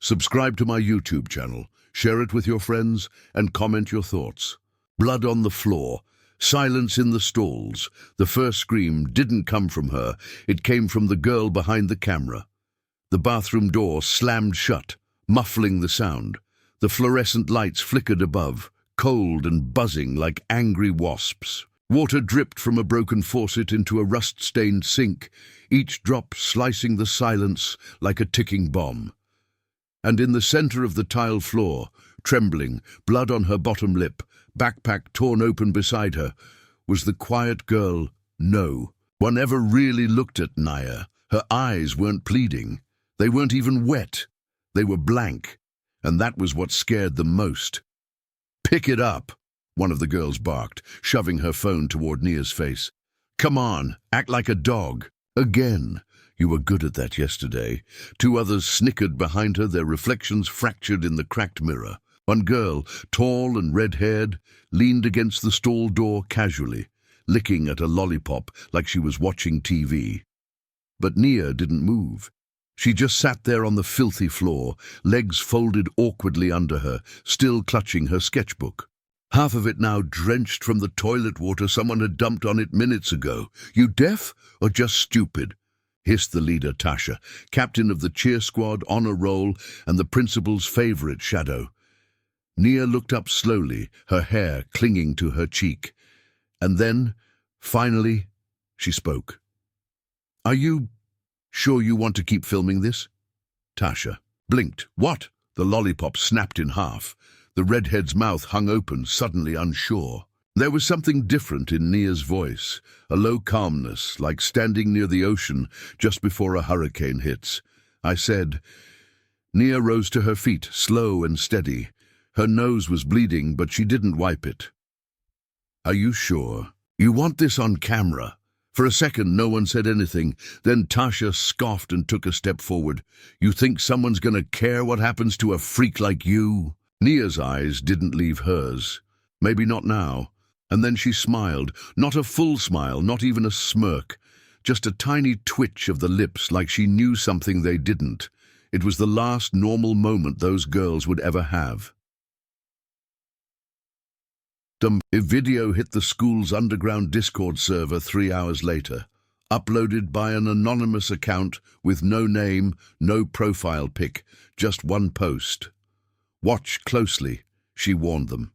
Subscribe to my YouTube channel, share it with your friends, and comment your thoughts. Blood on the floor, silence in the stalls. The first scream didn't come from her, it came from the girl behind the camera. The bathroom door slammed shut, muffling the sound. The fluorescent lights flickered above, cold and buzzing like angry wasps. Water dripped from a broken faucet into a rust-stained sink, each drop slicing the silence like a ticking bomb. And in the center of the tile floor, trembling, blood on her bottom lip, backpack torn open beside her, was the quiet girl, No. One ever really looked at Nia. Her eyes weren't pleading. They weren't even wet. They were blank. And that was what scared them most. "Pick it up," one of the girls barked, shoving her phone toward Nia's face. "Come on, act like a dog." Again. You were good at that yesterday. Two others snickered behind her, their reflections fractured in the cracked mirror. One girl, tall and red-haired, leaned against the stall door casually, licking at a lollipop like she was watching TV. But Nia didn't move. She just sat there on the filthy floor, legs folded awkwardly under her, still clutching her sketchbook. Half of it now drenched from the toilet water someone had dumped on it minutes ago. "You deaf or just stupid?" hissed the leader, Tasha, captain of the cheer squad, honor roll, and the principal's favorite shadow. Nia looked up slowly, her hair clinging to her cheek. And then, finally, she spoke. "Are you sure you want to keep filming this?" Tasha blinked. "What?" The lollipop snapped in half. The redhead's mouth hung open, suddenly unsure. There was something different in Nia's voice, a low calmness, like standing near the ocean just before a hurricane hits. I said. Nia rose to her feet, slow and steady. Her nose was bleeding, but she didn't wipe it. "Are you sure? You want this on camera?" For a second, no one said anything. Then Tasha scoffed and took a step forward. "You think someone's gonna care what happens to a freak like you?" Nia's eyes didn't leave hers. Maybe not now. And then she smiled, not a full smile, not even a smirk, just a tiny twitch of the lips like she knew something they didn't. It was the last normal moment those girls would ever have. A video hit the school's underground Discord server 3 hours later, uploaded by an anonymous account with no name, no profile pic, just one post. "Watch closely," she warned them.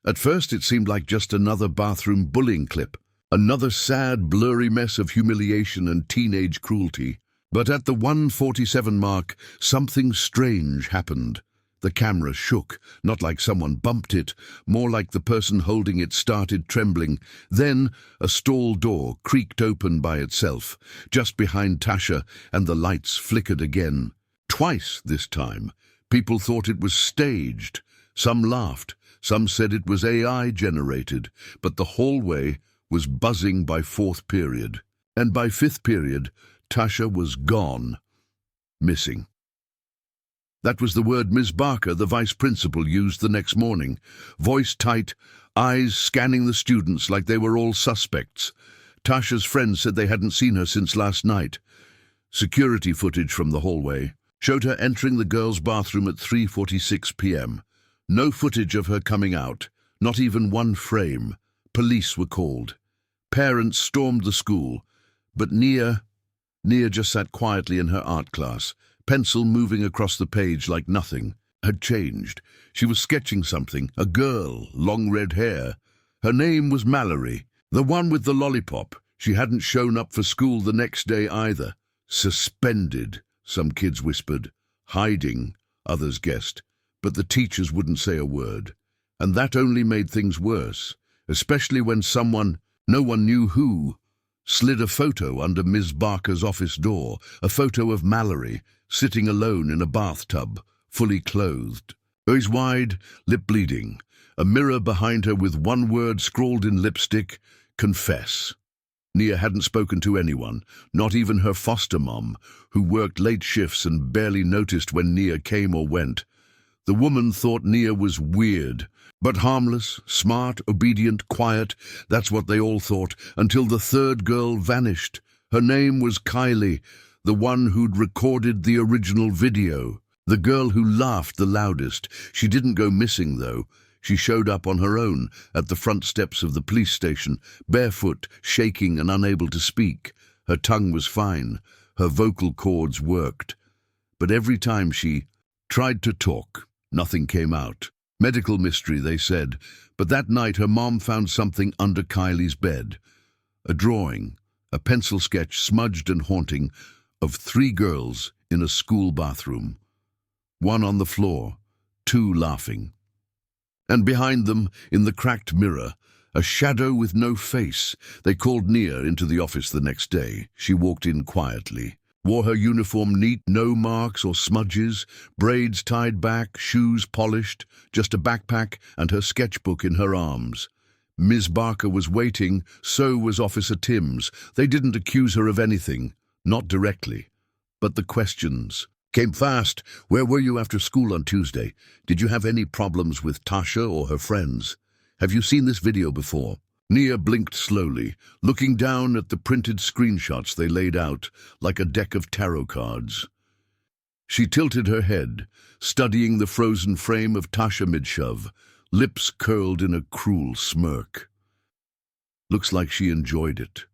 At first it seemed like just another bathroom bullying clip, another sad, blurry mess of humiliation and teenage cruelty. But at the 1:47 mark, something strange happened. The camera shook, not like someone bumped it, more like the person holding it started trembling. Then a stall door creaked open by itself, just behind Tasha, and the lights flickered again. Twice this time. People thought it was staged. Some laughed. Some said it was AI generated, but the hallway was buzzing by 4th period. And by 5th period, Tasha was gone. Missing. That was the word Ms. Barker, the vice principal, used the next morning. Voice tight, eyes scanning the students like they were all suspects. Tasha's friends said they hadn't seen her since last night. Security footage from the hallway showed her entering the girls' bathroom at 3:46 p.m. No footage of her coming out, not even one frame. Police were called. Parents stormed the school. But Nia just sat quietly in her art class, pencil moving across the page like nothing had changed. She was sketching something, a girl, long red hair. Her name was Mallory, the one with the lollipop. She hadn't shown up for school the next day either. Suspended, some kids whispered. Hiding, others guessed. But the teachers wouldn't say a word. And that only made things worse, especially when someone, no one knew who, slid a photo under Ms. Barker's office door, a photo of Mallory, sitting alone in a bathtub, fully clothed. Eyes wide, lip bleeding, a mirror behind her with one word scrawled in lipstick, confess. Nia hadn't spoken to anyone, not even her foster mom, who worked late shifts and barely noticed when Nia came or went. The woman thought Nia was weird, but harmless, smart, obedient, quiet. That's what they all thought, until the third girl vanished. Her name was Kylie, the one who'd recorded the original video. The girl who laughed the loudest. She didn't go missing, though. She showed up on her own at the front steps of the police station, barefoot, shaking and unable to speak. Her tongue was fine. Her vocal cords worked. But every time she tried to talk, nothing came out. Medical mystery, they said. But that night her mom found something under Kylie's bed. A drawing, a pencil sketch smudged and haunting, of 3 girls in a school bathroom. One on the floor, 2 laughing. And behind them, in the cracked mirror, a shadow with no face. They called Nia into the office the next day. She walked in quietly, wore her uniform neat, no marks or smudges, braids tied back, shoes polished, just a backpack and her sketchbook in her arms. Ms. Barker was waiting, so was Officer Timms. They didn't accuse her of anything, not directly. But the questions came fast. Where were you after school on Tuesday? Did you have any problems with Tasha or her friends? Have you seen this video before? Nia blinked slowly, looking down at the printed screenshots they laid out like a deck of tarot cards. She tilted her head, studying the frozen frame of Tasha mid-shove, lips curled in a cruel smirk. Looks like she enjoyed it,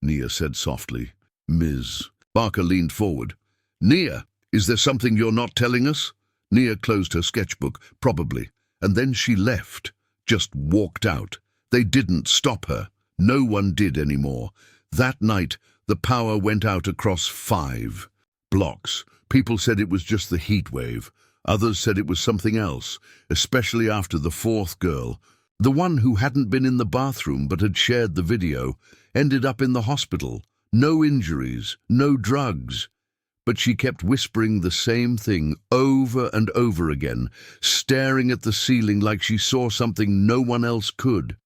Nia said softly. Ms. Barker leaned forward. Nia, is there something you're not telling us? Nia closed her sketchbook, probably, and then she left, just walked out. They didn't stop her. No one did anymore. That night, the power went out across 5 blocks. People said it was just the heat wave. Others said it was something else, especially after the 4th girl, the one who hadn't been in the bathroom but had shared the video, ended up in the hospital. No injuries, no drugs. But she kept whispering the same thing over and over again, staring at the ceiling like she saw something no one else could.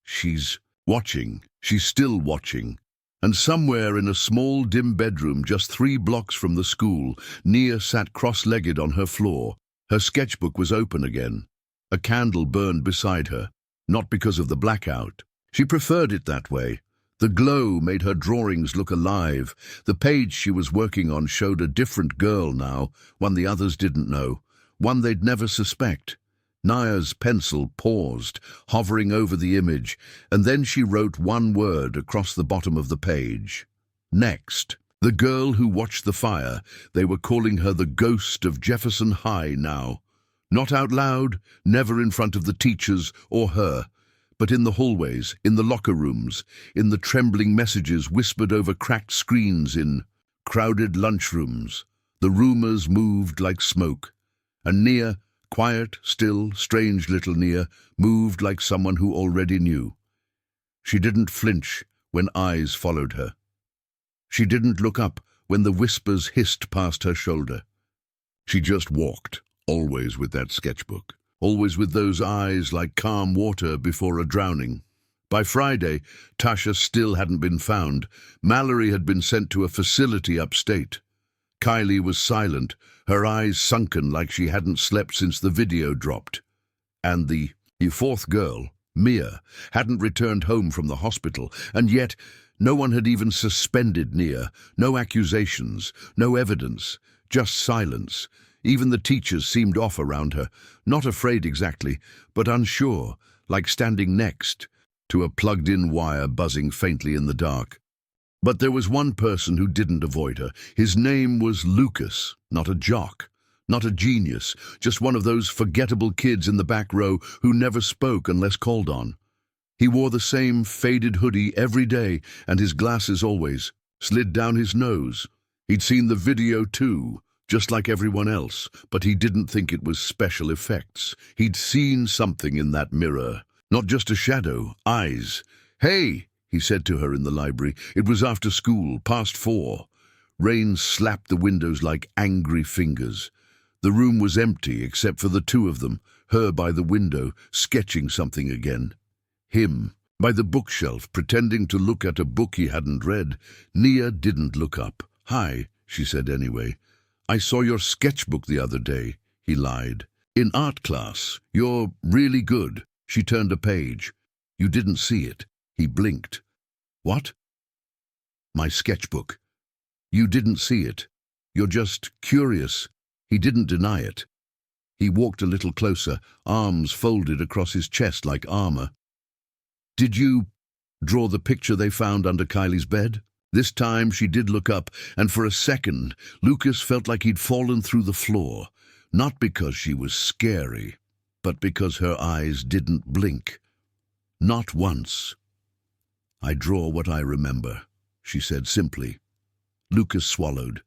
She's watching. She's still watching. And somewhere in a small, dim bedroom just 3 blocks from the school, Nia sat cross-legged on her floor. Her sketchbook was open again. A candle burned beside her, not because of the blackout. She preferred it that way. The glow made her drawings look alive. The page she was working on showed a different girl now, one the others didn't know, one they'd never suspect. Nia's pencil paused, hovering over the image, and then she wrote one word across the bottom of the page. Next. The girl who watched the fire. They were calling her the ghost of Jefferson High now. Not out loud, never in front of the teachers or her, but in the hallways, in the locker rooms, in the trembling messages whispered over cracked screens in crowded lunchrooms. The rumors moved like smoke, and Nia, quiet, still, strange little Nia, moved like someone who already knew. She didn't flinch when eyes followed her. She didn't look up when the whispers hissed past her shoulder. She just walked, always with that sketchbook, always with those eyes like calm water before a drowning. By Friday, Tasha still hadn't been found. Mallory had been sent to a facility upstate. Kylie was silent, her eyes sunken like she hadn't slept since the video dropped. And the 4th girl, Mia, hadn't returned home from the hospital, and yet no one had even suspended Nia. No accusations, no evidence, just silence. Even the teachers seemed off around her, not afraid exactly, but unsure, like standing next to a plugged-in wire buzzing faintly in the dark. But there was one person who didn't avoid her. His name was Lucas, not a jock, not a genius, just one of those forgettable kids in the back row who never spoke unless called on. He wore the same faded hoodie every day, and his glasses always slid down his nose. He'd seen the video too, just like everyone else, but he didn't think it was special effects. He'd seen something in that mirror, not just a shadow, eyes. "Hey," he said to her in the library. It was after school, past 4. Rain slapped the windows like angry fingers. The room was empty except for the 2 of them, her by the window, sketching something again. Him, by the bookshelf, pretending to look at a book he hadn't read. Nia didn't look up. "Hi," she said anyway. "I saw your sketchbook the other day," he lied. "In art class. You're really good." She turned a page. "You didn't see it." He blinked. "What?" "My sketchbook. You didn't see it. You're just curious." He didn't deny it. He walked a little closer, arms folded across his chest like armor. "Did you draw the picture they found under Kylie's bed?" This time she did look up, and for a second Lucas felt like he'd fallen through the floor, not because she was scary, but because her eyes didn't blink. Not once. "I draw what I remember," she said simply. Lucas swallowed.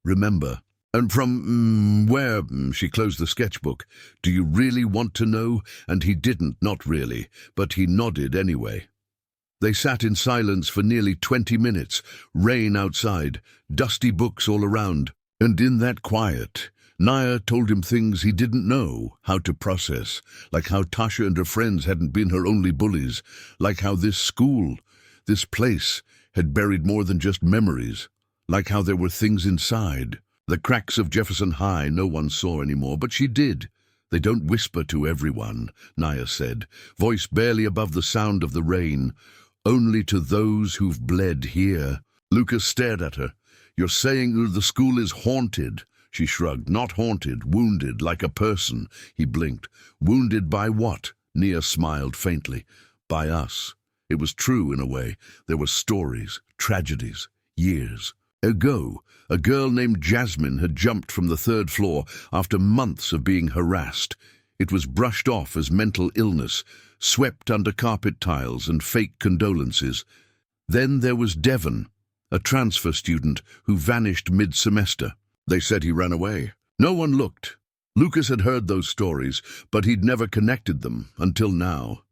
"Remember? And from where?" She closed the sketchbook. "Do you really want to know?" And he didn't, not really, but he nodded anyway. They sat in silence for nearly 20 minutes, rain outside, dusty books all around, and in that quiet, Naya told him things he didn't know how to process, like how Tasha and her friends hadn't been her only bullies, like how this school, this place, had buried more than just memories, like how there were things inside. The cracks of Jefferson High no one saw anymore, but she did. "They don't whisper to everyone," Naya said, voice barely above the sound of the rain. "Only to those who've bled here." Lucas stared at her. "You're saying the school is haunted?" She shrugged. "Not haunted, wounded, like a person." He blinked. "Wounded by what?" Nia smiled faintly. "By us." It was true in a way. There were stories, tragedies, years ago. A girl named Jasmine had jumped from the 3rd floor after months of being harassed. It was brushed off as mental illness, swept under carpet tiles and fake condolences. Then there was Devon, a transfer student who vanished mid-semester. They said he ran away. No one looked. Lucas had heard those stories, but he'd never connected them until now.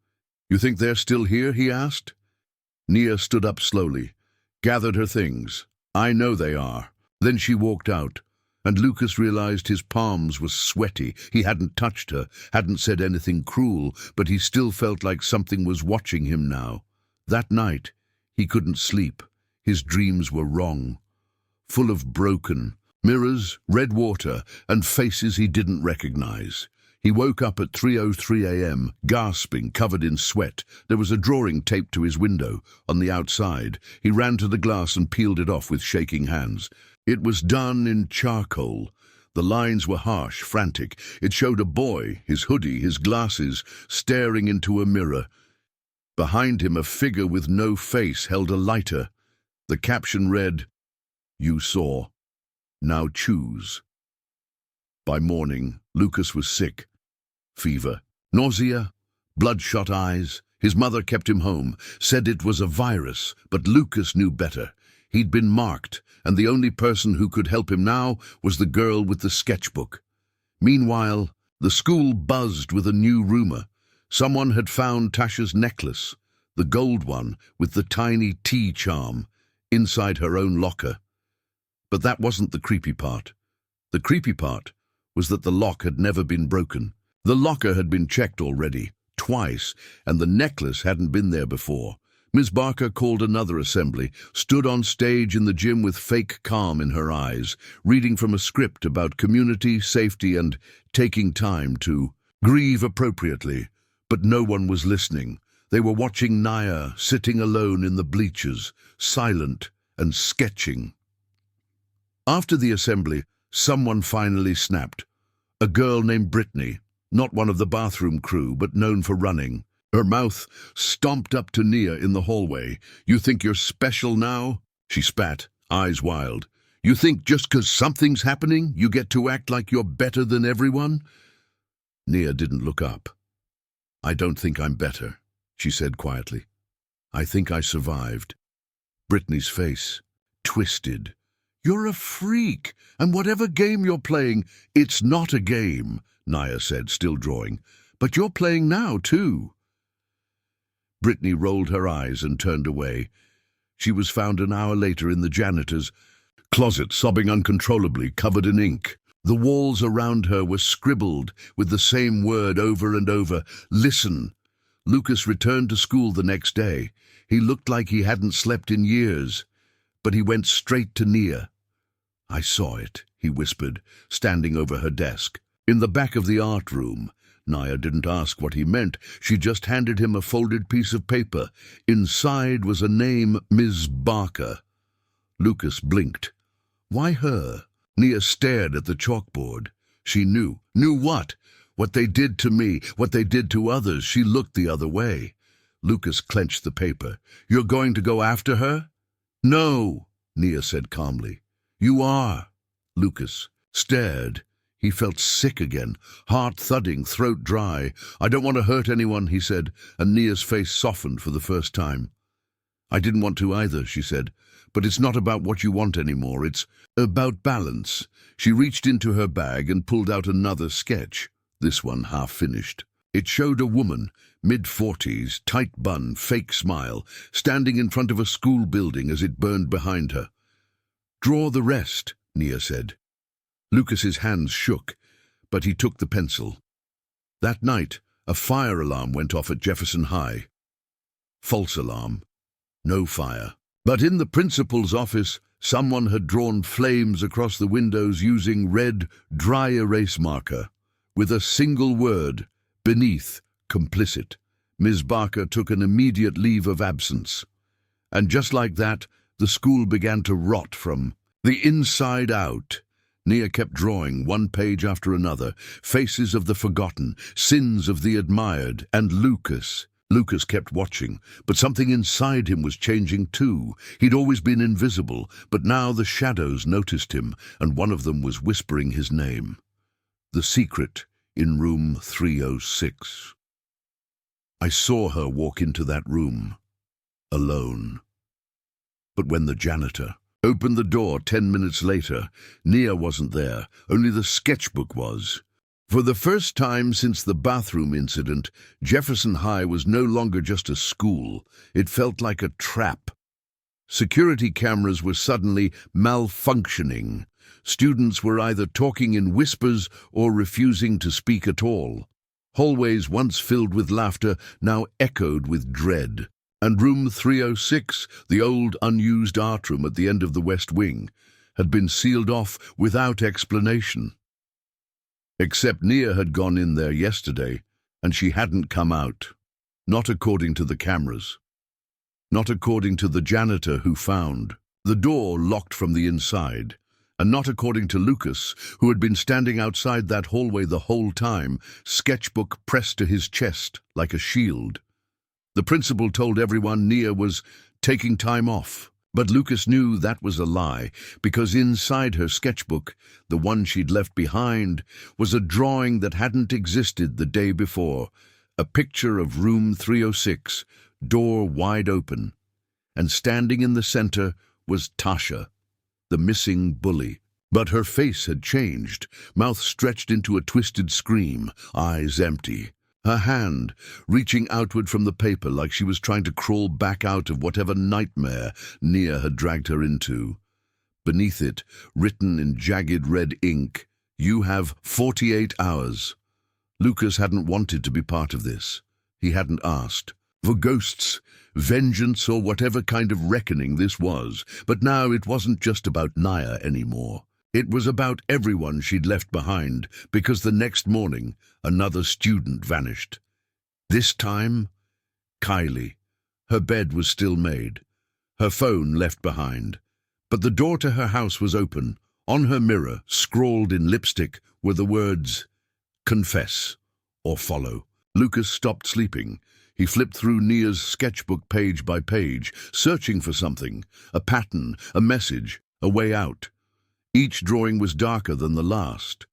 "You think they're still here?" he asked. Nia stood up slowly, gathered her things. "I know they are." Then she walked out, and Lucas realized his palms were sweaty. He hadn't touched her, hadn't said anything cruel, but he still felt like something was watching him now. That night, he couldn't sleep. His dreams were wrong, full of broken mirrors, red water, and faces he didn't recognize. He woke up at 3:03 a.m., gasping, covered in sweat. There was a drawing taped to his window, on the outside. He ran to the glass and peeled it off with shaking hands. It was done in charcoal. The lines were harsh, frantic. It showed a boy, his hoodie, his glasses, staring into a mirror. Behind him, a figure with no face held a lighter. The caption read, "You saw. Now choose." By morning, Lucas was sick. Fever, nausea, bloodshot eyes. His mother kept him home, said it was a virus, but Lucas knew better. He'd been marked, and the only person who could help him now was the girl with the sketchbook. Meanwhile, the school buzzed with a new rumor. Someone had found Tasha's necklace, the gold one with the tiny T charm, inside her own locker. But that wasn't the creepy part. The creepy part was that the lock had never been broken. The locker had been checked already, twice, and the necklace hadn't been there before. Ms. Barker called another assembly, stood on stage in the gym with fake calm in her eyes, reading from a script about community, safety, and taking time to grieve appropriately. But no one was listening. They were watching Naya, sitting alone in the bleachers, silent and sketching. After the assembly, someone finally snapped. A girl named Brittany, not one of the bathroom crew, but known for running. Her mouth stomped up to Nia in the hallway. "You think you're special now?" She spat, eyes wild. "You think just 'cause something's happening, you get to act like you're better than everyone?" Nia didn't look up. "I don't think I'm better," she said quietly. "I think I survived." Brittany's face twisted. "You're a freak, and whatever game you're playing, it's not a game," Naya said, still drawing. "But you're playing now, too." Brittany rolled her eyes and turned away. She was found an hour later in the janitor's closet, sobbing uncontrollably, covered in ink. The walls around her were scribbled with the same word over and over, "Listen." Lucas returned to school the next day. He looked like he hadn't slept in years, but he went straight to Nia. "I saw it," he whispered, standing over her desk. In the back of the art room, Naya didn't ask what he meant. She just handed him a folded piece of paper. Inside was a name, Ms. Barker. Lucas blinked. Why her? Nia stared at the chalkboard. She knew. Knew what? What they did to me, what they did to others. She looked the other way. Lucas clenched the paper. "You're going to go after her?" "No," Nia said calmly. "You are." Lucas stared. He felt sick again, heart thudding, throat dry. "I don't want to hurt anyone," he said, and Nia's face softened for the first time. "I didn't want to either," she said, "but it's not about what you want anymore. It's about balance." She reached into her bag and pulled out another sketch, this one half-finished. It showed a woman, mid-40s, tight bun, fake smile, standing in front of a school building as it burned behind her. "Draw the rest," Nia said. Lucas's hands shook, but he took the pencil. That night, a fire alarm went off at Jefferson High. False alarm. No fire. But in the principal's office, someone had drawn flames across the windows using red, dry erase marker. With a single word, beneath, complicit. Ms. Barker took an immediate leave of absence. And just like that, the school began to rot from the inside out. Nia kept drawing, one page after another, faces of the forgotten, sins of the admired, and Lucas. Lucas kept watching, but something inside him was changing too. He'd always been invisible, but now the shadows noticed him, and one of them was whispering his name. The secret in room 306. I saw her walk into that room, alone. But when the janitor opened the door 10 minutes later, Nia wasn't there, only the sketchbook was. For the first time since the bathroom incident, Jefferson High was no longer just a school. It felt like a trap. Security cameras were suddenly malfunctioning. Students were either talking in whispers or refusing to speak at all. Hallways once filled with laughter now echoed with dread. And room 306, the old unused art room at the end of the West Wing, had been sealed off without explanation. Except Nia had gone in there yesterday, and she hadn't come out. Not according to the cameras. Not according to the janitor who found the door locked from the inside. And not according to Lucas, who had been standing outside that hallway the whole time, sketchbook pressed to his chest like a shield. The principal told everyone Nia was taking time off, but Lucas knew that was a lie, because inside her sketchbook, the one she'd left behind, was a drawing that hadn't existed the day before, a picture of room 306, door wide open, and standing in the center was Tasha, the missing bully. But her face had changed, mouth stretched into a twisted scream, eyes empty. Her hand reaching outward from the paper like she was trying to crawl back out of whatever nightmare Nia had dragged her into. Beneath it, written in jagged red ink, "You have 48 hours." Lucas hadn't wanted to be part of this. He hadn't asked for ghosts, vengeance, or whatever kind of reckoning this was. But now it wasn't just about Nia anymore. It was about everyone she'd left behind, because the next morning, another student vanished. This time, Kylie. Her bed was still made. Her phone left behind. But the door to her house was open. On her mirror, scrawled in lipstick, were the words, "Confess or follow." Lucas stopped sleeping. He flipped through Nia's sketchbook page by page, searching for something, a pattern, a message, a way out. Each drawing was darker than the last.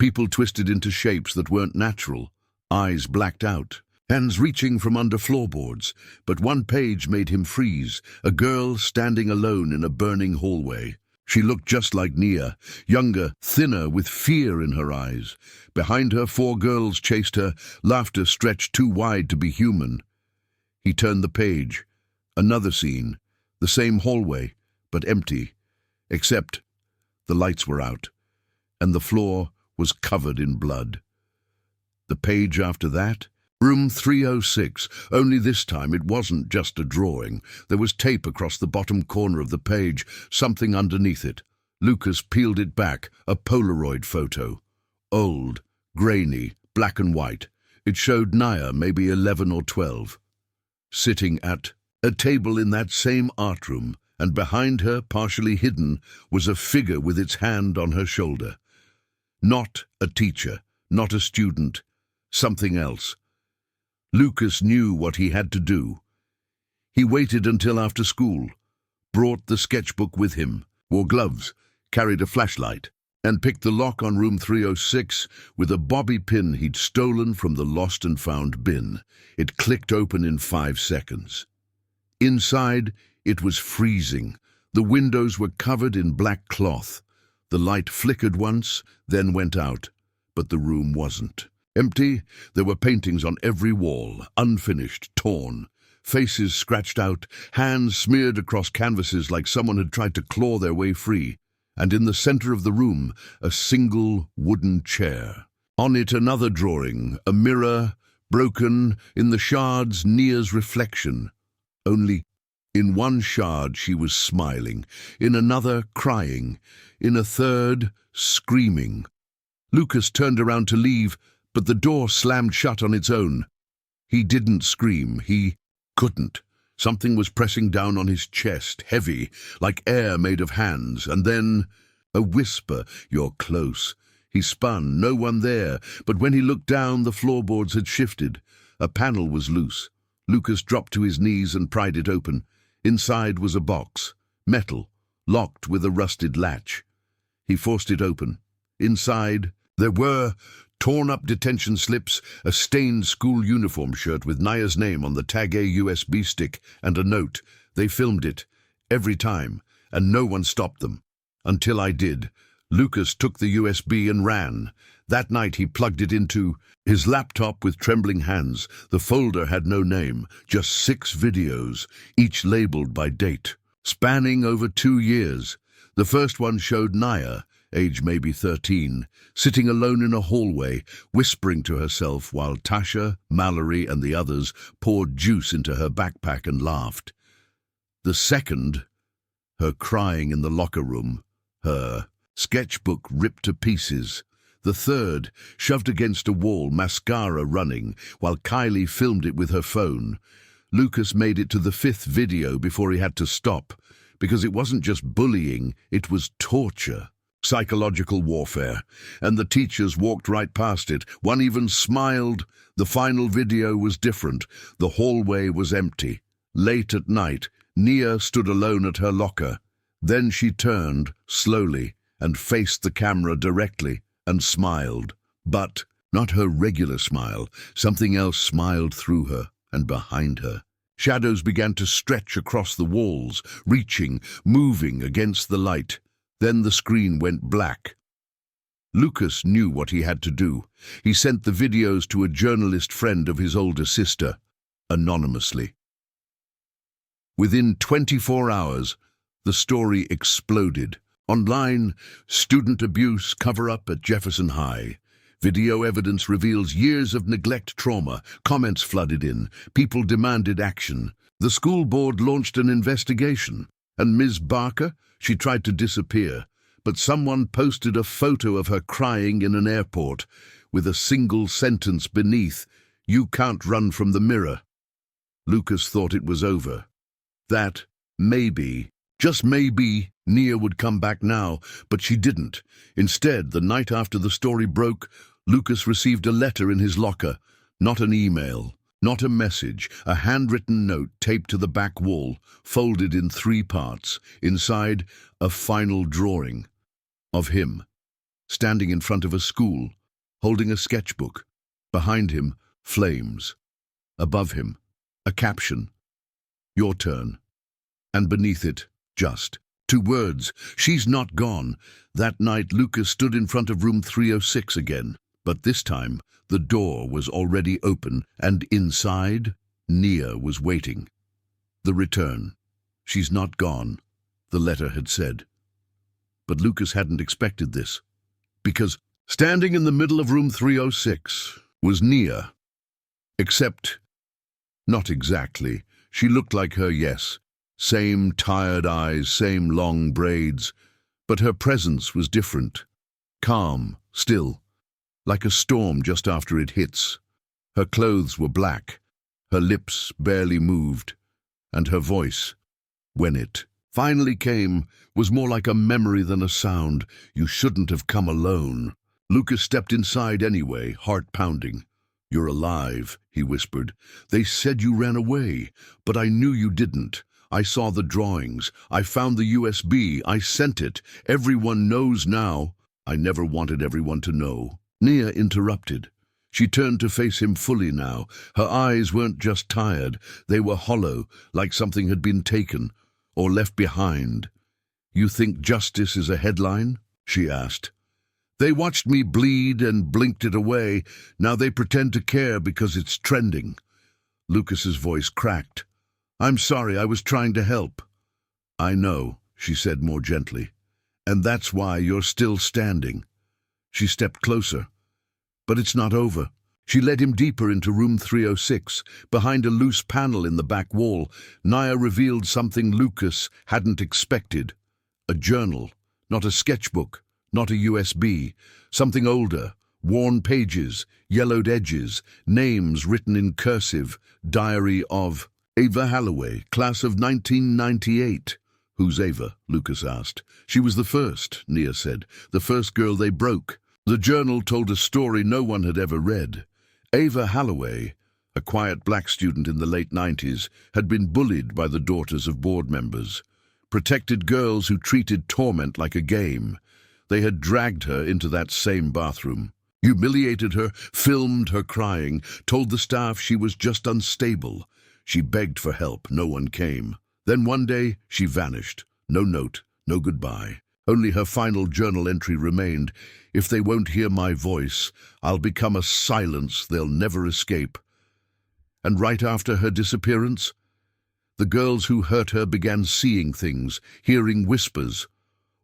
People twisted into shapes that weren't natural, eyes blacked out, hands reaching from under floorboards. But one page made him freeze, a girl standing alone in a burning hallway. She looked just like Nia, younger, thinner, with fear in her eyes. Behind her, 4 girls chased her, laughter stretched too wide to be human. He turned the page. Another scene, the same hallway, but empty, except the lights were out, and the floor was covered in blood. The page after that, room 306, only this time it wasn't just a drawing. There was tape across the bottom corner of the page, something underneath it. Lucas peeled it back, a Polaroid photo. Old, grainy, black and white. It showed Nia, maybe 11 or 12, sitting at a table in that same art room, and behind her, partially hidden, was a figure with its hand on her shoulder. Not a teacher, not a student, something else. Lucas knew what he had to do. He waited until after school, brought the sketchbook with him, wore gloves, carried a flashlight, and picked the lock on room 306 with a bobby pin he'd stolen from the lost and found bin. It clicked open in 5 seconds. Inside, it was freezing. The windows were covered in black cloth. The light flickered once, then went out, but the room wasn't. Empty, there were paintings on every wall, unfinished, torn. Faces scratched out, hands smeared across canvases like someone had tried to claw their way free. And in the center of the room, a single wooden chair. On it another drawing, a mirror, broken, in the shards Nia's reflection. Only in one shard she was smiling, in another crying, in a third screaming. Lucas turned around to leave, but the door slammed shut on its own. He didn't scream, he couldn't. Something was pressing down on his chest, heavy, like air made of hands, and then a whisper, "You're close." He spun, no one there, but when he looked down, the floorboards had shifted. A panel was loose. Lucas dropped to his knees and pried it open. Inside was a box, metal, locked with a rusted latch. He forced it open. Inside, there were torn-up detention slips, a stained school uniform shirt with Nia's name on the Tag A USB stick, and a note. They filmed it, every time, and no one stopped them. Until I did. Lucas took the USB and ran. That night he plugged it into his laptop with trembling hands. The folder had no name, just 6 videos, each labeled by date, spanning over 2 years. The first one showed Nia, age maybe 13, sitting alone in a hallway, whispering to herself while Tasha, Mallory, and the others poured juice into her backpack and laughed. The second, her crying in the locker room, her sketchbook ripped to pieces. The third, shoved against a wall, mascara running, while Kylie filmed it with her phone. Lucas made it to the 5th video before he had to stop, because it wasn't just bullying, it was torture. Psychological warfare, and the teachers walked right past it. One even smiled. The final video was different. The hallway was empty. Late at night, Nia stood alone at her locker. Then she turned, slowly, and faced the camera directly, and smiled. But not her regular smile. Something else smiled through her and behind her. Shadows began to stretch across the walls, reaching, moving against the light. Then the screen went black. Lucas knew what he had to do. He sent the videos to a journalist friend of his older sister, anonymously. Within 24 hours, the story exploded. Online, student abuse cover-up at Jefferson High. Video evidence reveals years of neglect trauma. Comments flooded in. People demanded action. The school board launched an investigation. And Ms. Barker, she tried to disappear, but someone posted a photo of her crying in an airport with a single sentence beneath, "You can't run from the mirror." Lucas thought it was over. That, maybe, just maybe, Nia would come back now, but she didn't. Instead, the night after the story broke, Lucas received a letter in his locker. Not an email, not a message, a handwritten note taped to the back wall, folded in 3 parts. Inside, a final drawing of him, standing in front of a school, holding a sketchbook. Behind him, flames. Above him, a caption, "Your turn." And beneath it, just 2 words, "She's not gone." That night, Lucas stood in front of room 306 again, but this time, the door was already open, and inside, Nia was waiting. The return. "She's not gone," the letter had said. But Lucas hadn't expected this, because standing in the middle of room 306 was Nia. Except, not exactly. She looked like her, yes. Same tired eyes, same long braids, but her presence was different. Calm, still, like a storm just after it hits. Her clothes were black, her lips barely moved, and her voice, when it Finally came was more like a memory than a sound. You shouldn't have come alone. Lucas stepped inside anyway, heart pounding. You're alive, he whispered. They said you ran away, but I knew you didn't. I saw the drawings. I found the USB. I sent it. Everyone knows now. I never wanted everyone to know. Nia interrupted. She turned to face him fully now. Her eyes weren't just tired. They were hollow, like something had been taken or left behind. You think justice is a headline? She asked. They watched me bleed and blinked it away. Now they pretend to care because it's trending. Lucas's voice cracked. I'm sorry, I was trying to help. I know, she said more gently. And that's why you're still standing. She stepped closer. But it's not over. She led him deeper into room 306. Behind a loose panel in the back wall, Nia revealed something Lucas hadn't expected. A journal, not a sketchbook, not a USB, something older, worn pages, yellowed edges, names written in cursive, diary of Ava Holloway, class of 1998. Who's Ava? Lucas asked. She was the first, Nia said, the first girl they broke. The journal told a story no one had ever read. Ava Holloway, a quiet black student in the late 90s, had been bullied by the daughters of board members, protected girls who treated torment like a game. They had dragged her into that same bathroom, humiliated her, filmed her crying, told the staff she was just unstable. She begged for help. No one came. Then one day, she vanished. No note, no goodbye. Only her final journal entry remained. If they won't hear my voice, I'll become a silence they'll never escape. And right after her disappearance, the girls who hurt her began seeing things, hearing whispers.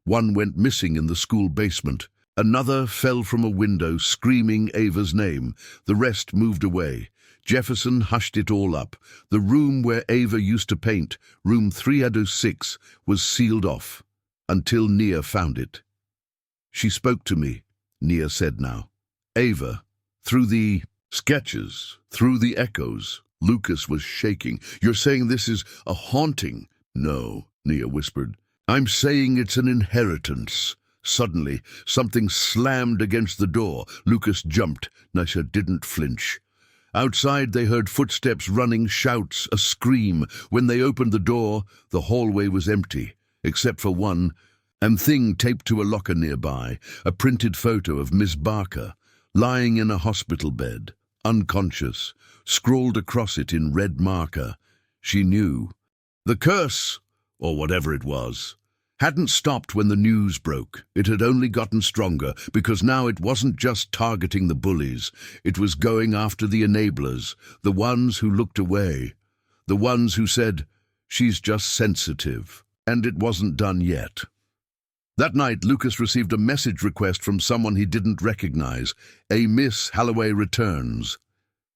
One went missing in the school basement. Another fell from a window, screaming Ava's name. The rest moved away. Jefferson hushed it all up. The room where Ava used to paint, room 306, was sealed off, until Nia found it. She spoke to me, Nia said now. Ava, through the sketches, through the echoes. Lucas was shaking. You're saying this is a haunting? No, Nia whispered. I'm saying it's an inheritance. Suddenly, something slammed against the door. Lucas jumped. Nia didn't flinch. Outside, they heard footsteps running, shouts, a scream. When they opened the door, the hallway was empty, except for one thing taped to a locker nearby, a printed photo of Miss Barker, lying in a hospital bed, unconscious, scrawled across it in red marker. She knew. The curse, or whatever it was, hadn't stopped when the news broke. It had only gotten stronger, because now it wasn't just targeting the bullies. It was going after the enablers, the ones who looked away, the ones who said, she's just sensitive. And it wasn't done yet. That night, Lucas received a message request from someone he didn't recognize. A Miss Holloway returns.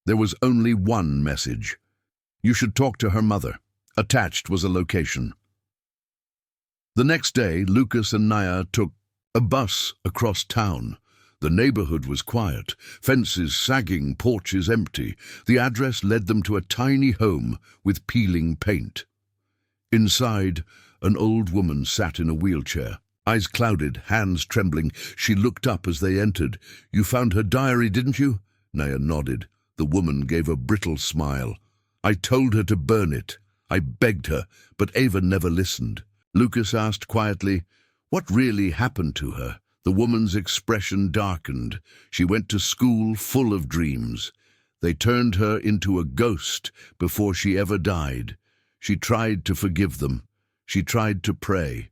There was only one message. You should talk to her mother. Attached was a location. The next day, Lucas and Nia took a bus across town. The neighborhood was quiet, fences sagging, porches empty. The address led them to a tiny home with peeling paint. Inside, an old woman sat in a wheelchair. Eyes clouded, hands trembling. She looked up as they entered. You found her diary, didn't you? Nia nodded. The woman gave a brittle smile. I told her to burn it. I begged her, but Ava never listened. Lucas asked quietly, what really happened to her? The woman's expression darkened. She went to school full of dreams. They turned her into a ghost before she ever died. She tried to forgive them. She tried to pray.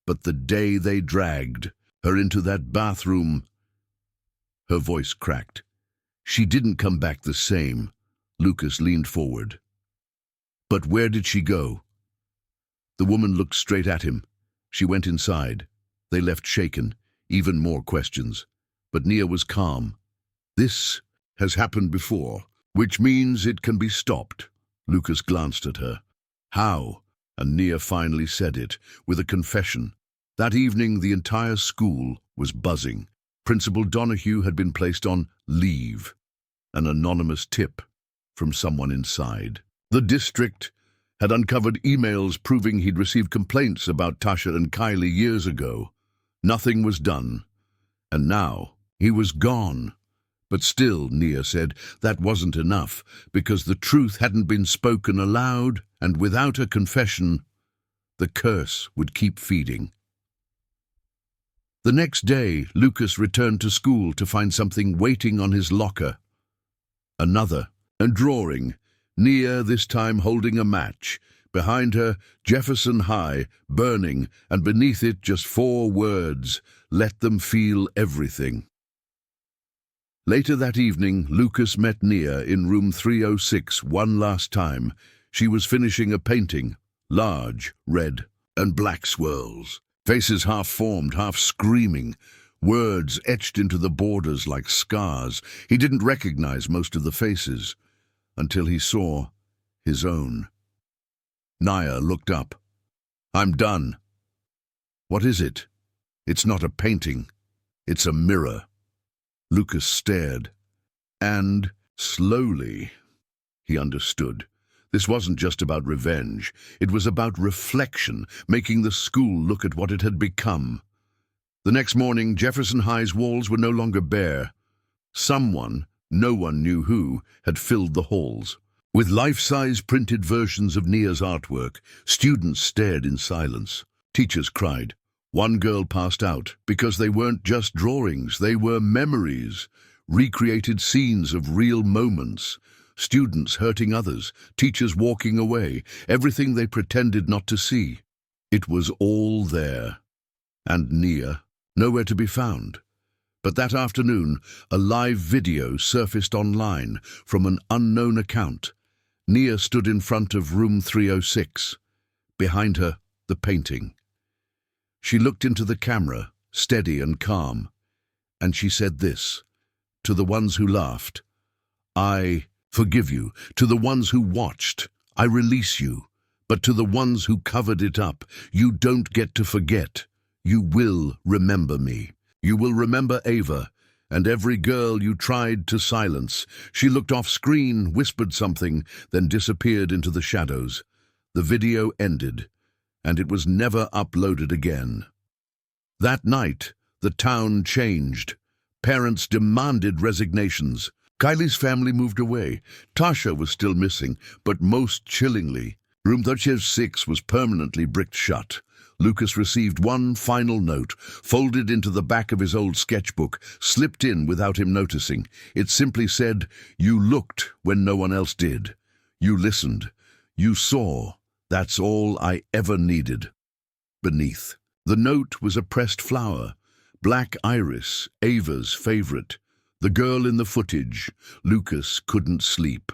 But the day they dragged her into that bathroom, her voice cracked. She didn't come back the same. Lucas leaned forward. But where did she go? The woman looked straight at him. She went inside. They left shaken, even more questions. But Nia was calm. This has happened before, which means it can be stopped. Lucas glanced at her. How? And Nia finally said it, with a confession. That evening, the entire school was buzzing. Principal Donahue had been placed on leave. An anonymous tip from someone inside. The district had uncovered emails proving he'd received complaints about Tasha and Kylie years ago. Nothing was done, and now he was gone. But still, Nia said, that wasn't enough, because the truth hadn't been spoken aloud, and without a confession, the curse would keep feeding. The next day, Lucas returned to school to find something waiting on his locker. Another, a drawing, Nia this time holding a match. Behind her, Jefferson High, burning, and beneath it just 4 words, let them feel everything. Later that evening, Lucas met Nia in room 306 one last time. She was finishing a painting, large, red, and black swirls. Faces half formed, half screaming, words etched into the borders like scars. He didn't recognize most of the faces until he saw his own. Nia looked up. "I'm done." "What is it?" "It's not a painting. It's a mirror." Lucas stared, and slowly he understood. This wasn't just about revenge. It was about reflection, making the school look at what it had become. The next morning, Jefferson High's walls were no longer bare. Someone, no one knew who, had filled the halls. With life-size printed versions of Nia's artwork, students stared in silence. Teachers cried. One girl passed out because they weren't just drawings, they were memories, recreated scenes of real moments. Students hurting others, teachers walking away, everything they pretended not to see. It was all there. And Nia, nowhere to be found. But that afternoon, a live video surfaced online from an unknown account. Nia stood in front of room 306. Behind her, the painting. She looked into the camera, steady and calm, and she said this, to the ones who laughed, "I forgive you. To the ones who watched, I release you. But to the ones who covered it up, you don't get to forget. You will remember me. You will remember Ava, and every girl you tried to silence." She looked off screen, whispered something, then disappeared into the shadows. The video ended, and it was never uploaded again. That night, the town changed. Parents demanded resignations. Kylie's family moved away. Tasha was still missing, but most chillingly, room 306 was permanently bricked shut. Lucas received one final note, folded into the back of his old sketchbook, slipped in without him noticing. It simply said, "You looked when no one else did. You listened. You saw. That's all I ever needed." Beneath, the note was a pressed flower, black iris, Ava's favorite. The girl in the footage. Lucas couldn't sleep.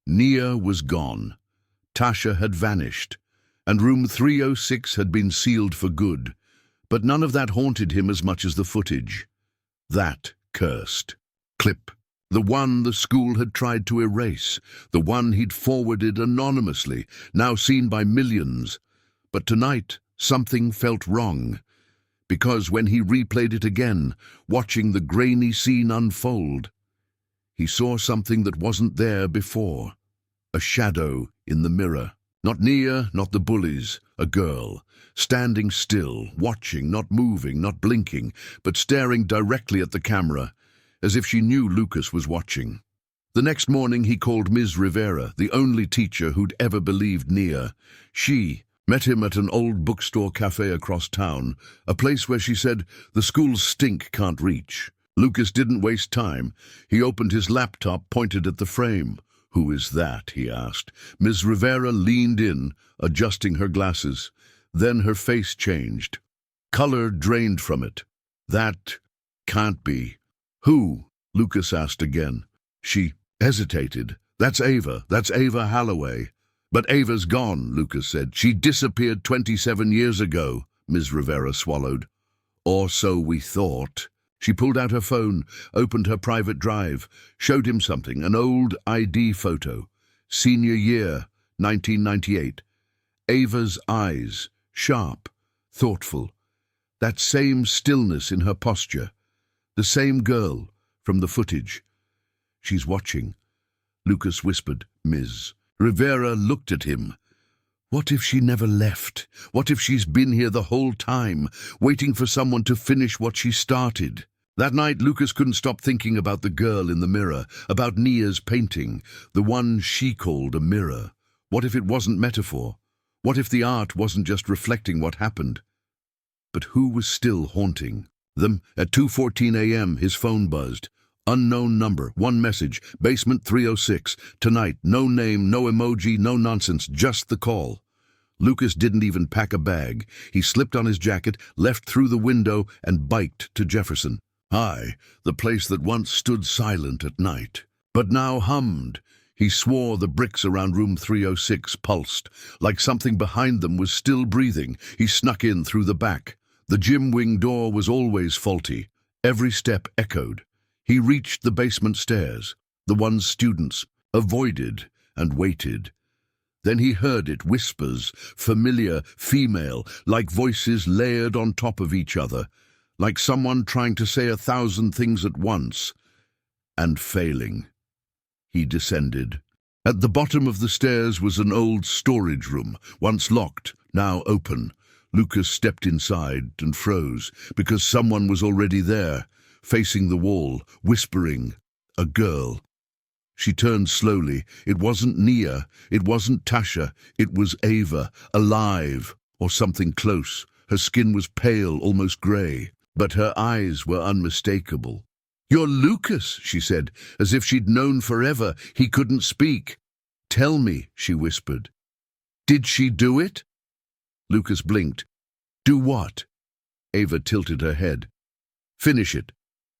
Nia was gone. Tasha had vanished, and room 306 had been sealed for good. But none of that haunted him as much as the footage. That cursed clip. The one the school had tried to erase. The one he'd forwarded anonymously, now seen by millions. But tonight, something felt wrong. Because when he replayed it again, watching the grainy scene unfold, he saw something that wasn't there before. A shadow in the mirror. Not Nia, not the bullies. A girl, standing still, watching, not moving, not blinking, but staring directly at the camera, as if she knew Lucas was watching. The next morning he called Ms. Rivera, the only teacher who'd ever believed Nia. She met him at an old bookstore cafe across town, a place where she said the school's stink can't reach. Lucas didn't waste time. He opened his laptop, pointed at the frame. "Who is that?" he asked. Ms. Rivera leaned in, adjusting her glasses. Then her face changed. Color drained from it. "That can't be." "Who?" Lucas asked again. She hesitated. "That's Ava. That's Ava Holloway." "But Ava's gone," Lucas said. "She disappeared 27 years ago," Ms. Rivera swallowed. "Or so we thought." She pulled out her phone, opened her private drive, showed him something, an old ID photo. Senior year, 1998. Ava's eyes, sharp, thoughtful. That same stillness in her posture. The same girl from the footage. "She's watching," Lucas whispered. Ms. Rivera looked at him. What if she never left? What if she's been here the whole time, waiting for someone to finish what she started? That night, Lucas couldn't stop thinking about the girl in the mirror, about Nia's painting, the one she called a mirror. What if it wasn't metaphor? What if the art wasn't just reflecting what happened? But who was still haunting them? At 2:14 a.m., his phone buzzed. Unknown number, one message, basement 306. Tonight, no name, no emoji, no nonsense, just the call. Lucas didn't even pack a bag. He slipped on his jacket, left through the window, and biked to Jefferson. High, the place that once stood silent at night, but now hummed. He swore the bricks around room 306 pulsed, like something behind them was still breathing. He snuck in through the back. The gym wing door was always faulty. Every step echoed. He reached the basement stairs, the ones students avoided and waited. Then he heard it, whispers, familiar, female, like voices layered on top of each other, like someone trying to say 1,000 things at once, and failing. He descended. At the bottom of the stairs was an old storage room, once locked, now open. Lucas stepped inside and froze, because someone was already there, facing the wall, whispering, a girl. She turned slowly. It wasn't Nia, it wasn't Tasha, it was Ava, alive, or something close. Her skin was pale, almost grey, but her eyes were unmistakable. "You're Lucas," she said, as if she'd known forever. He couldn't speak. "Tell me," she whispered. "Did she do it?" Lucas blinked. "Do what?" Ava tilted her head. "Finish it."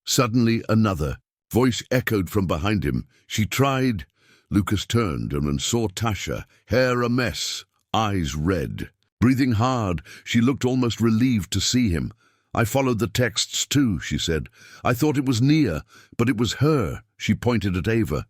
Suddenly another voice echoed from behind him. "She tried." Lucas turned and saw Tasha, hair a mess, eyes red. Breathing hard, she looked almost relieved to see him. "I followed the texts too," she said. "I thought it was Nia, but it was her." She pointed at Ava.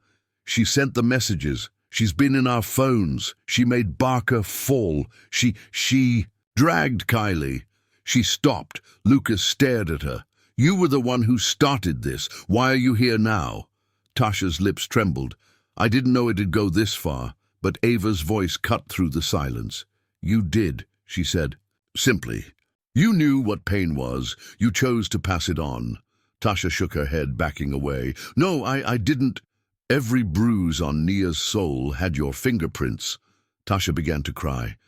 "She sent the messages. She's been in our phones. She made Barker fall. She dragged Kylie." She stopped. Lucas stared at her. "You were the one who started this. Why are you here now?" Tasha's lips trembled. "I didn't know it'd go this far," but Ava's voice cut through the silence. "You did," she said, simply. "You knew what pain was. You chose to pass it on." Tasha shook her head, backing away. "No, I didn't." "Every bruise on Nia's soul had your fingerprints." Tasha began to cry.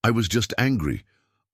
"I was just angry.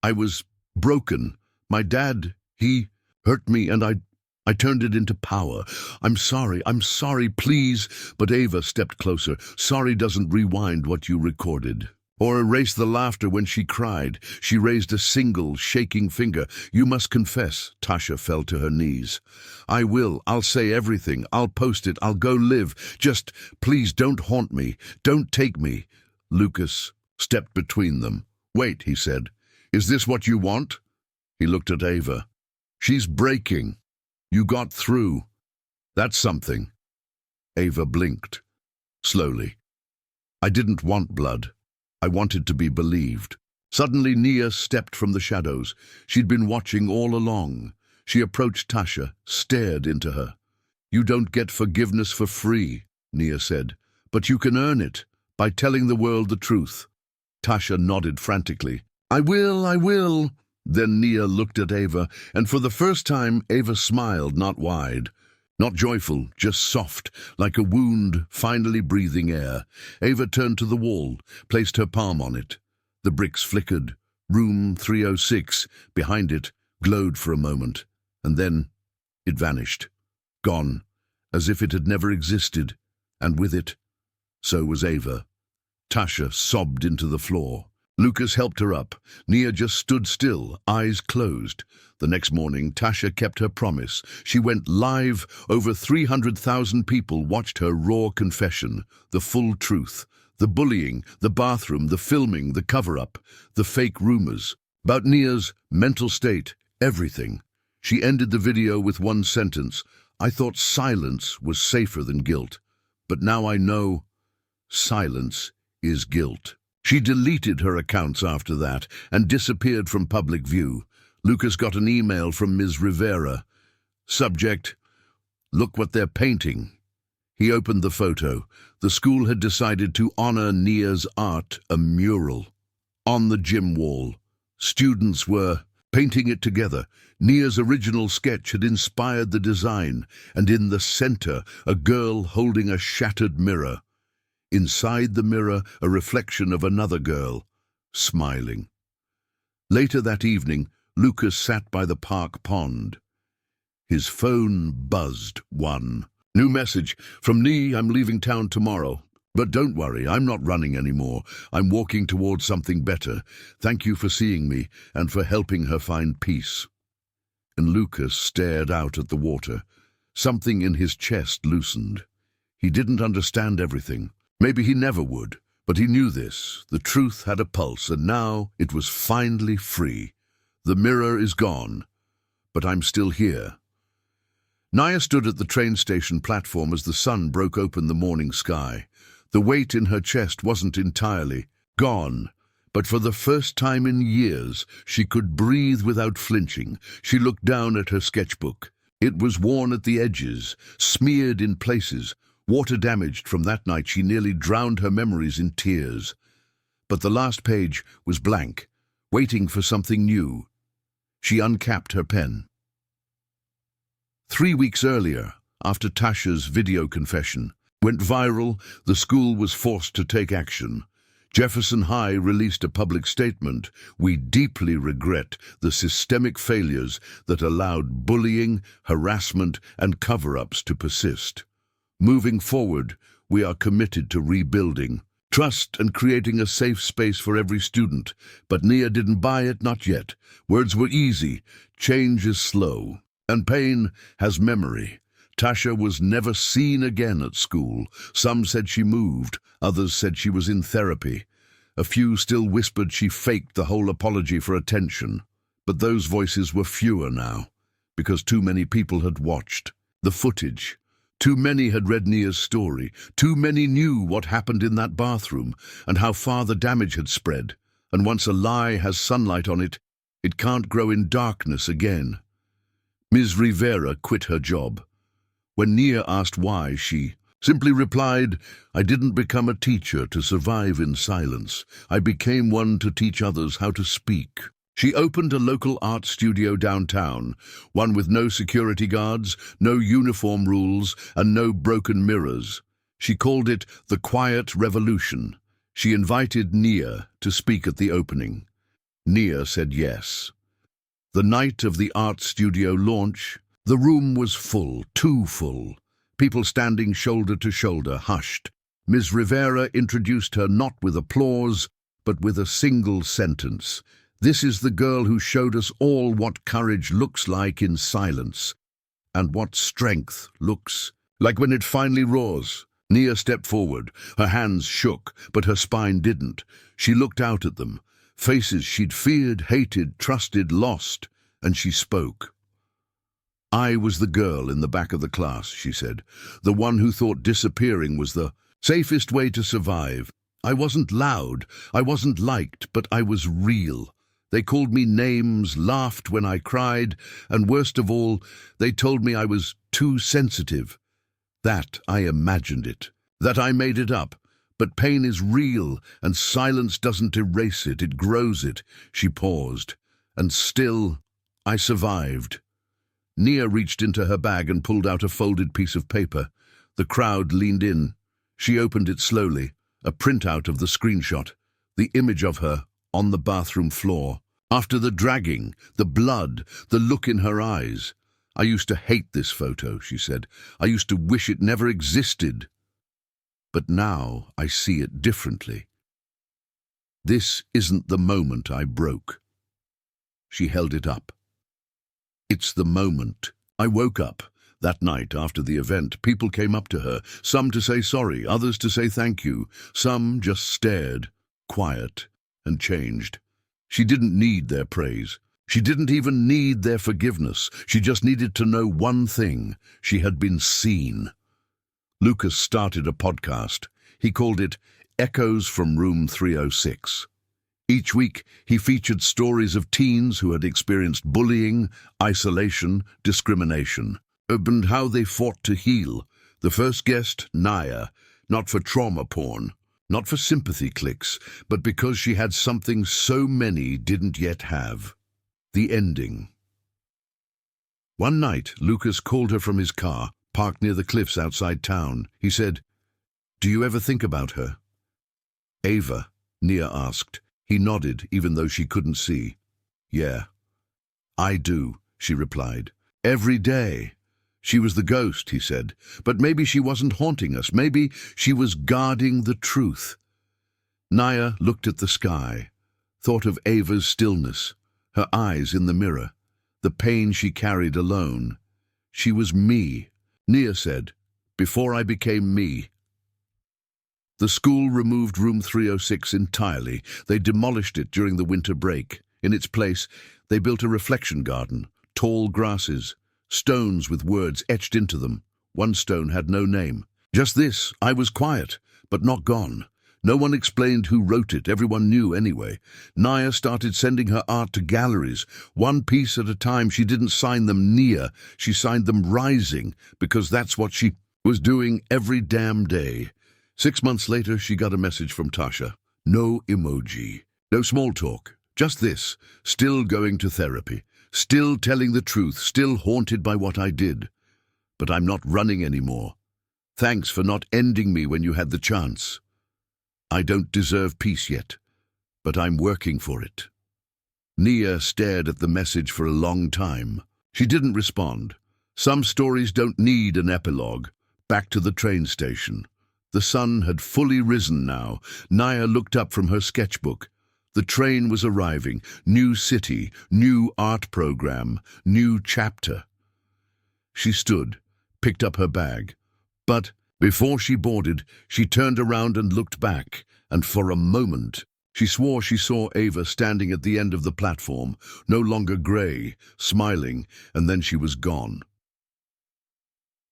I was broken. My dad, he hurt me, and I turned it into power. I'm sorry, please." But Ava stepped closer. "Sorry doesn't rewind what you recorded, or erase the laughter when she cried." She raised a single, shaking finger. "You must confess." Tasha fell to her knees. "I will. I'll say everything. I'll post it. I'll go live. Just, please don't haunt me. Don't take me." Lucas stepped between them. "Wait," he said. "Is this what you want?" He looked at Ava. "She's breaking. You got through. That's something." Ava blinked. Slowly. "I didn't want blood. I wanted to be believed." Suddenly Nia stepped from the shadows. She'd been watching all along. She approached Tasha, stared into her. "You don't get forgiveness for free," Nia said, "but you can earn it by telling the world the truth." Tasha nodded frantically. I will." Then Nia looked at Ava, and for the first time Ava smiled, not wide, not joyful, just soft, like a wound finally breathing air. Ava turned to the wall, placed her palm on it. The bricks flickered. Room 306, behind it, glowed for a moment, and then it vanished, gone, as if it had never existed, and with it, so was Ava. Tasha sobbed into the floor. Lucas helped her up. Nia just stood still, eyes closed. The next morning, Tasha kept her promise. She went live. Over 300,000 people watched her raw confession, the full truth, the bullying, the bathroom, the filming, the cover-up, the fake rumors. About Nia's mental state, everything. She ended the video with one sentence. "I thought silence was safer than guilt, but now I know silence is guilt." She deleted her accounts after that and disappeared from public view. Lucas got an email from Ms. Rivera. Subject, "Look what they're painting." He opened the photo. The school had decided to honor Nia's art, a mural. On the gym wall, students were painting it together. Nia's original sketch had inspired the design, and in the center, a girl holding a shattered mirror. Inside the mirror, a reflection of another girl, smiling. Later that evening, Lucas sat by the park pond. His phone buzzed. New message. From Nia, I'm leaving town tomorrow. But don't worry, I'm not running anymore. I'm walking towards something better. Thank you for seeing me and for helping her find peace. And Lucas stared out at the water. Something in his chest loosened. He didn't understand everything. Maybe he never would. But he knew this. The truth had a pulse, and now it was finally free. The mirror is gone, but I'm still here. Nia stood at the train station platform as the sun broke open the morning sky. The weight in her chest wasn't entirely gone, but for the first time in years, she could breathe without flinching. She looked down at her sketchbook. It was worn at the edges, smeared in places, water-damaged from that night. She nearly drowned her memories in tears. But the last page was blank, waiting for something new. She uncapped her pen. 3 weeks earlier, after Tasha's video confession went viral, the school was forced to take action. Jefferson High released a public statement. We deeply regret the systemic failures that allowed bullying, harassment, and cover-ups to persist. Moving forward, we are committed to rebuilding trust and creating a safe space for every student. But Nia didn't buy it, not yet. Words were easy. Change is slow, and pain has memory. Tasha was never seen again at school. Some said she moved, others said she was in therapy. A few still whispered she faked the whole apology for attention. But those voices were fewer now, because too many people had watched the footage. Too many had read Nia's story. Too many knew what happened in that bathroom and how far the damage had spread. And once a lie has sunlight on it, it can't grow in darkness again. Ms. Rivera quit her job. When Nia asked why, she simply replied, I didn't become a teacher to survive in silence. I became one to teach others how to speak. She opened a local art studio downtown, one with no security guards, no uniform rules, and no broken mirrors. She called it the Quiet Revolution. She invited Nia to speak at the opening. Nia said yes. The night of the art studio launch, the room was full, too full. People standing shoulder to shoulder, hushed. Ms. Rivera introduced her not with applause, but with a single sentence. This is the girl who showed us all what courage looks like in silence, and what strength looks like when it finally roars. Nia stepped forward. Her hands shook, but her spine didn't. She looked out at them, faces she'd feared, hated, trusted, lost, and she spoke. I was the girl in the back of the class, she said, the one who thought disappearing was the safest way to survive. I wasn't loud, I wasn't liked, but I was real. They called me names, laughed when I cried, and worst of all, they told me I was too sensitive. That I imagined it, that I made it up. But pain is real, and silence doesn't erase it, it grows it. She paused, and still, I survived. Nia reached into her bag and pulled out a folded piece of paper. The crowd leaned in. She opened it slowly, a printout of the screenshot, the image of her on the bathroom floor. After the dragging, the blood, the look in her eyes. I used to hate this photo, she said. I used to wish it never existed. But now I see it differently. This isn't the moment I broke. She held it up. It's the moment. I woke up. That night after the event, people came up to her, some to say sorry, others to say thank you. Some just stared, quiet, and changed. She didn't need their praise. She didn't even need their forgiveness. She just needed to know one thing. She had been seen. Lucas started a podcast. He called it Echoes from Room 306. Each week, he featured stories of teens who had experienced bullying, isolation, discrimination, and how they fought to heal. The first guest, Nia, not for trauma porn, Not for sympathy clicks, but because she had something so many didn't yet have. The ending. One night, Lucas called her from his car, parked near the cliffs outside town. He said, "Do you ever think about her?" "Ava?" Nia asked. He nodded, even though she couldn't see. "Yeah, I do," she replied. "Every day." "She was the ghost," he said. "But maybe she wasn't haunting us. Maybe she was guarding the truth." Nia looked at the sky, thought of Ava's stillness, her eyes in the mirror, the pain she carried alone. She was me, Nia said, before I became me. The school removed room 306 entirely. They demolished it during the winter break. In its place, they built a reflection garden, tall grasses, stones with words etched into them. One stone had no name. Just this: I was quiet, but not gone. No one explained who wrote it. Everyone knew anyway. Nia started sending her art to galleries. One piece at a time. She didn't sign them Nia. She signed them Rising, because that's what she was doing every damn day. 6 months later, she got a message from Tasha. No emoji. No small talk. Just this: still going to therapy. Still telling the truth. Still haunted by what I did. But I'm not running anymore. Thanks for not ending me when you had the chance. I don't deserve peace yet, but I'm working for it. Nia stared at the message for a long time. She didn't respond. Some stories don't need an epilogue. Back to the train station. The sun had fully risen now. Nia looked up from her sketchbook. The train was arriving. New city, new art program, new chapter. She stood, picked up her bag. But before she boarded, she turned around and looked back, and for a moment, she swore she saw Ava standing at the end of the platform, no longer grey, smiling, and then she was gone.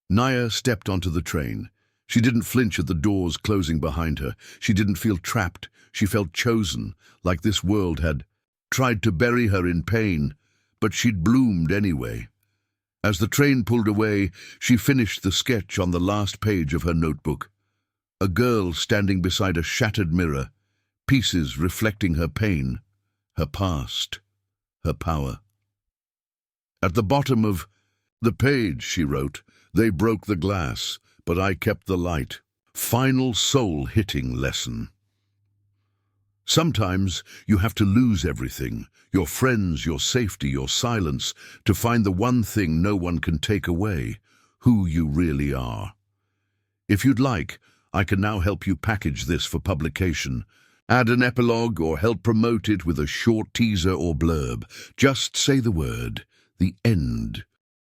Nia stepped onto the train. She didn't flinch at the doors closing behind her. She didn't feel trapped. She felt chosen, like this world had tried to bury her in pain, but she'd bloomed anyway. As the train pulled away, she finished the sketch on the last page of her notebook. A girl standing beside a shattered mirror, pieces reflecting her pain, her past, her power. At the bottom of the page, she wrote, "They broke the glass, but I kept the light." Final soul-hitting lesson. Sometimes you have to lose everything, your friends, your safety, your silence, to find the one thing no one can take away, who you really are. If you'd like, I can now help you package this for publication. Add an epilogue or help promote it with a short teaser or blurb. Just say the word, the end,